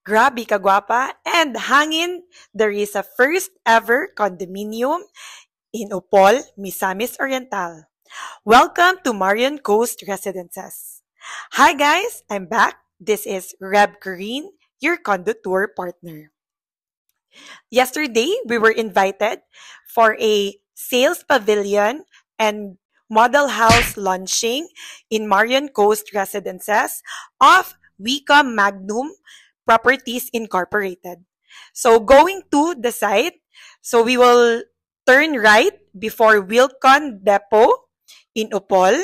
Grabe kagwapa and hangin, there is a first ever condominium in Upol, Misamis Oriental. Welcome to Marion Coast Residences. Hi guys, I'm back. This is Reb Green, your condo tour partner. Yesterday, we were invited for a sales pavilion and model house launching in Marion Coast Residences of Wika Magnum Properties Incorporated. So going to the site, so we will turn right before Wilcon Depot in Upol.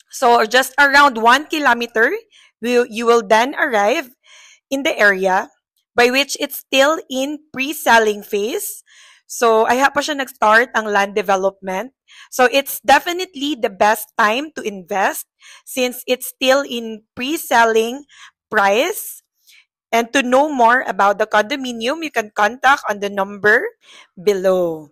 So just around 1 kilometer, you will then arrive in the area by which it's still in pre-selling phase. So ay pa siya nag-start ang land development. So it's definitely the best time to invest since it's still in pre-selling price. And to know more about the condominium, you can contact on the number below.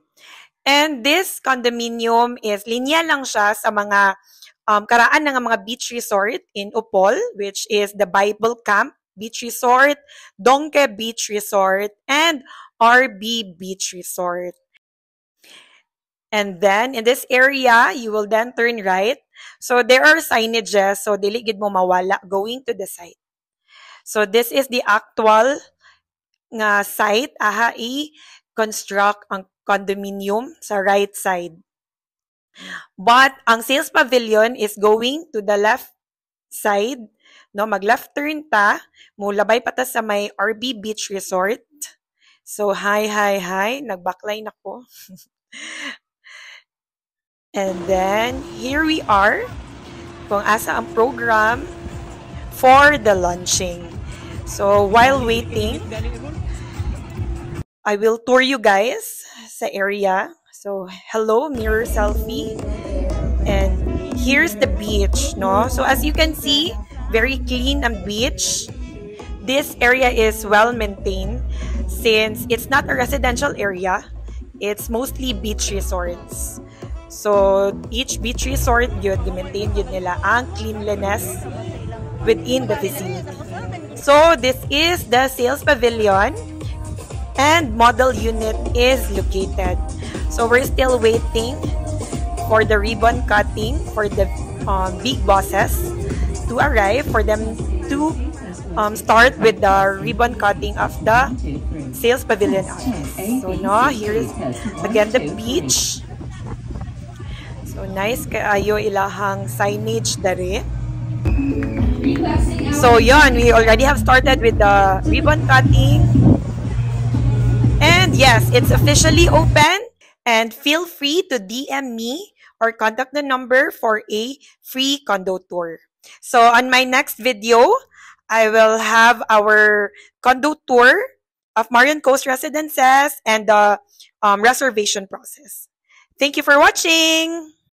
And this condominium is linya lang siya sa mga karaan ng mga beach resort in Upol, which is the Bible Camp Beach Resort, Dongke Beach Resort, and RB Beach Resort. And then, in this area, you will then turn right. So, there are signages. So, dili gid mo mawala going to the site. So, this is the actual nga site. I-construct ang condominium sa right side. But, ang sales pavilion is going to the left side. No, mag-left turn ta. Mulabay pa ta sa may RB Beach Resort. So, hi. Nag-backline ako. And then, here we are. Kung asa ang program for the launching. So, while waiting, I will tour you guys sa area. So, hello, mirror selfie. And here's the beach, no? So, as you can see, very clean ang beach. This area is well maintained since it's not a residential area. It's mostly beach resorts. So, each beach resort, yun, maintain yun nila ang cleanliness within the vicinity. So, this is the sales pavilion and model unit is located. So, we're still waiting for the ribbon cutting for the big bosses to arrive, for them to start with the ribbon cutting of the sales pavilion office. So, no, here is again the beach. So, nice kaayo ilahang signage dari. So, yon, we already have started with the ribbon cutting. And yes, it's officially open. And feel free to DM me or contact the number for a free condo tour. So, on my next video, I will have our condo tour of Marion Coast Residences and the reservation process. Thank you for watching!